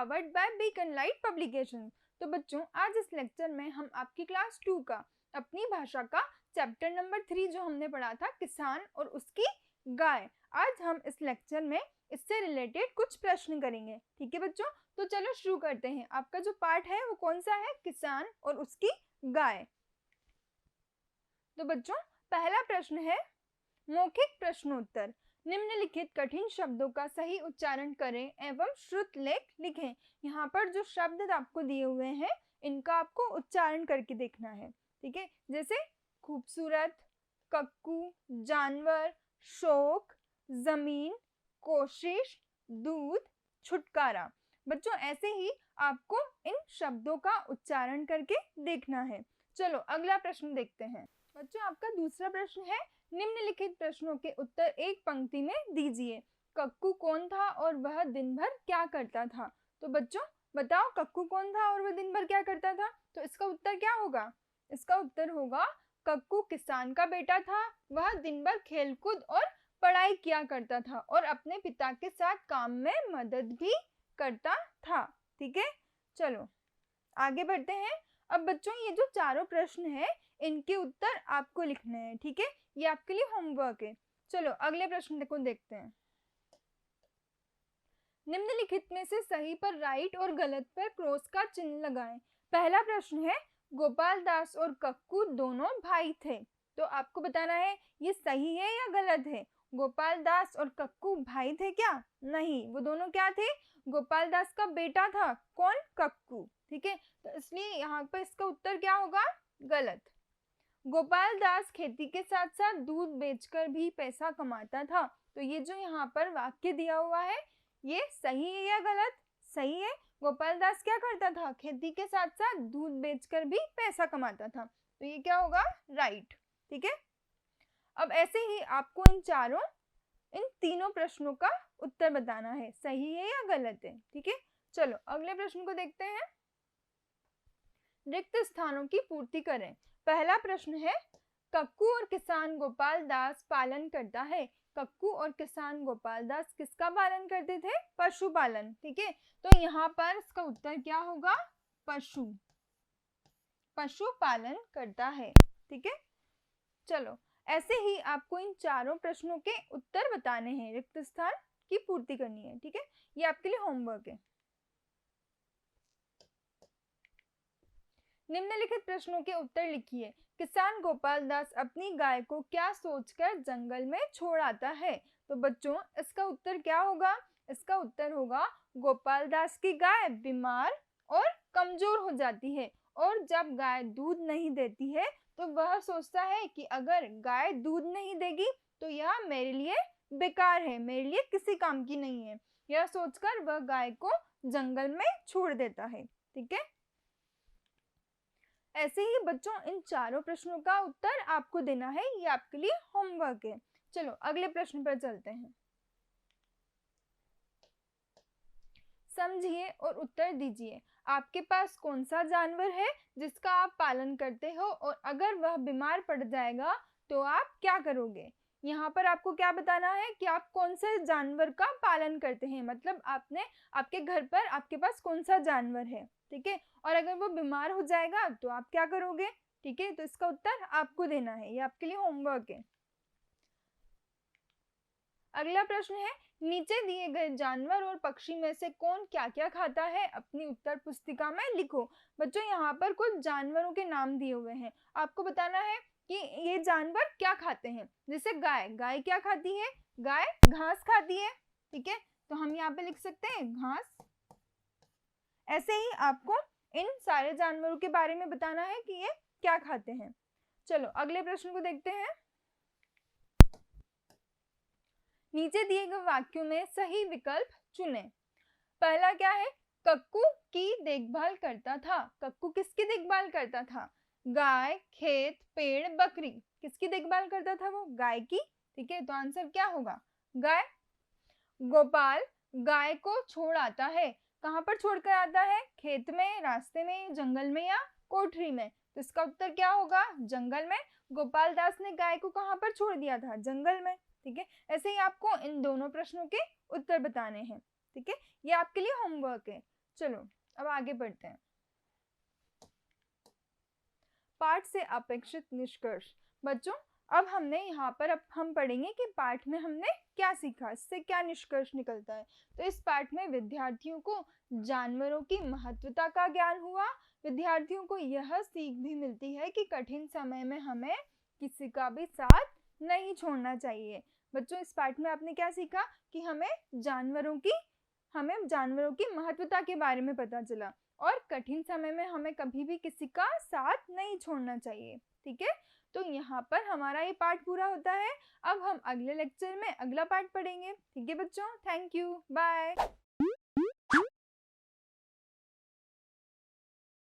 Powered by beacon light publication. तो बच्चों, आज इस लेक्चर में हम आपकी क्लास 2 का अपनी भाषा का चैप्टर नंबर 3 जो हमने पढ़ा था किसान और उसकी गाय, आज हम इस लेक्चर में इससे रिलेटेड कुछ प्रश्न करेंगे। ठीक है बच्चों, तो चलो शुरू करते हैं। आपका जो पार्ट है वो कौन सा है? किसान और उसकी गाय। तो बच्चों, पहला प्रश्न है मौखिक प्रश्नोत्तर। निम्नलिखित कठिन शब्दों का सही उच्चारण करें एवं श्रुत लेख लिखें। यहाँ पर जो शब्द आपको दिए हुए हैं इनका आपको उच्चारण करके देखना है। ठीक है, जैसे खूबसूरत, कक्कू, जानवर, शोक, जमीन, कोशिश, दूध, छुटकारा। बच्चों, ऐसे ही आपको इन शब्दों का उच्चारण करके देखना है। चलो अगला प्रश्न देखते हैं। बच्चों, आपका दूसरा प्रश्न है निम्नलिखित प्रश्नों के उत्तर एक पंक्ति में दीजिए। कक्कू कौन था और वह दिन भर क्या करता था? तो बच्चों बताओ, कक्कू कौन था और वह दिन भर क्या करता था? तो इसका उत्तर क्या होगा? इसका उत्तर होगा कक्कू किसान का बेटा था। वह दिन भर खेलकूद और पढ़ाई किया करता था और अपने पिता के साथ काम में मदद भी करता था। ठीक है, चलो आगे बढ़ते हैं। अब बच्चों, ये जो चारों प्रश्न है इनके उत्तर आपको लिखने हैं। ठीक है, ये आपके लिए होमवर्क है। चलो अगले प्रश्न को देखते हैं। निम्नलिखित में से सही पर राइट और गलत पर क्रॉस का चिन्ह लगाएं। पहला प्रश्न है गोपाल दास और कक्कू दोनों भाई थे। तो आपको बताना है ये सही है या गलत है। गोपाल दास और कक्कू भाई थे क्या? नहीं, वो दोनों क्या थे? गोपाल दास का बेटा था। कौन? कक्कू। ठीक है, तो इसलिए यहाँ पर इसका उत्तर क्या होगा? गलत। गोपाल दास खेती के साथ साथ दूध बेचकर भी पैसा कमाता था। तो ये जो यहाँ पर वाक्य दिया हुआ है ये सही है या गलत? सही है। गोपाल दास क्या करता था? खेती के साथ साथ दूध बेचकर भी पैसा कमाता था। तो ये क्या होगा? राइट। ठीक है, अब ऐसे ही आपको इन तीनों प्रश्नों का उत्तर बताना है, सही है या गलत है। ठीक है, चलो अगले प्रश्न को देखते हैं। रिक्त स्थानों की पूर्ति करें। पहला प्रश्न है कक्कू और किसान गोपाल दास पालन करता है। कक्कू और किसान गोपाल दास किसका पालन करते थे? पशुपालन। ठीक है, तो यहाँ पर इसका उत्तर क्या होगा? पशुपालन करता है। ठीक है, चलो ऐसे ही आपको इन चारों प्रश्नों के उत्तर बताने हैं, रिक्त स्थान की पूर्ति करनी है। ठीक है, ये आपके लिए होमवर्क है। निम्नलिखित प्रश्नों के उत्तर लिखिए। किसान गोपाल दास अपनी गाय को क्या सोचकर जंगल में छोड़ आता है? तो बच्चों इसका उत्तर क्या होगा? इसका उत्तर होगा गोपाल दास की गाय बीमार और कमजोर हो जाती है और जब गाय दूध नहीं देती है तो वह सोचता है कि अगर गाय दूध नहीं देगी तो यह मेरे लिए बेकार है, मेरे लिए किसी काम की नहीं है। यह सोचकर वह गाय को जंगल में छोड़ देता है। ठीक है, ऐसे ही बच्चों इन चारों प्रश्नों का उत्तर आपको देना है, ये आपके लिए होमवर्क है। चलो अगले प्रश्न पर चलते हैं। समझिए और उत्तर दीजिए। आपके पास कौन सा जानवर है जिसका आप पालन करते हो और अगर वह बीमार पड़ जाएगा तो आप क्या करोगे? यहाँ पर आपको क्या बताना है कि आप कौन से जानवर का पालन करते हैं, मतलब आपके घर पर आपके पास कौन सा जानवर है। ठीक है, और अगर वो बीमार हो जाएगा तो आप क्या करोगे? ठीक है, तो इसका उत्तर आपको देना है, ये आपके लिए होमवर्क है। अगला प्रश्न है नीचे दिए गए जानवर और पक्षी में से कौन क्या क्या खाता है? अपनी उत्तर पुस्तिका में लिखो। बच्चों यहाँ पर कुछ जानवरों के नाम दिए हुए हैं, आपको बताना है कि ये जानवर क्या खाते हैं। जैसे गाय क्या खाती है? गाय घास खाती है। ठीक है, तो हम यहाँ पे लिख सकते हैं घास। ऐसे ही आपको इन सारे जानवरों के बारे में बताना है कि ये क्या खाते हैं। चलो अगले प्रश्न को देखते हैं। नीचे दिए गए वाक्यों में सही विकल्प चुनें। पहला क्या है? कक्कू की देखभाल करता था। कक्कू किसकी देखभाल करता था? गाय, खेत, पेड़, बकरी। किसकी देखभाल करता था वो? गाय की। ठीक है, तो आंसर क्या होगा? गाय। गोपाल गाय को छोड़ आता है। कहाँ पर छोड़कर आता है? खेत में, रास्ते में, जंगल में या कोठरी में? तो इसका उत्तर क्या होगा? जंगल में। गोपाल दास ने गाय को कहाँ पर छोड़ दिया था? जंगल में। ठीक है, ऐसे ही आपको इन दोनों प्रश्नों के उत्तर बताने हैं। ठीक है, ये आपके लिए होमवर्क है। चलो अब आगे बढ़ते हैं। पाठ से अपेक्षित निष्कर्ष। बच्चों अब हमने यहाँ पर अब हम पढ़ेंगे कि पाठ में हमने क्या सीखा, इससे क्या निष्कर्ष निकलता है। तो इस पाठ में विद्यार्थियों को जानवरों की महत्वता का ज्ञान हुआ। विद्यार्थियों को यह सीख भी मिलती है कि कठिन समय में हमें किसी का भी साथ नहीं छोड़ना चाहिए। बच्चों इस पाठ में आपने क्या सीखा कि हमें जानवरों की महत्वता के बारे में पता चला और कठिन समय में हमें कभी भी किसी का साथ नहीं छोड़ना चाहिए। ठीक है, तो यहाँ पर हमारा ये पाठ पूरा होता है। अब हम अगले लेक्चर में अगला पाठ पढ़ेंगे। ठीक है बच्चों, थैंक यू, बाय।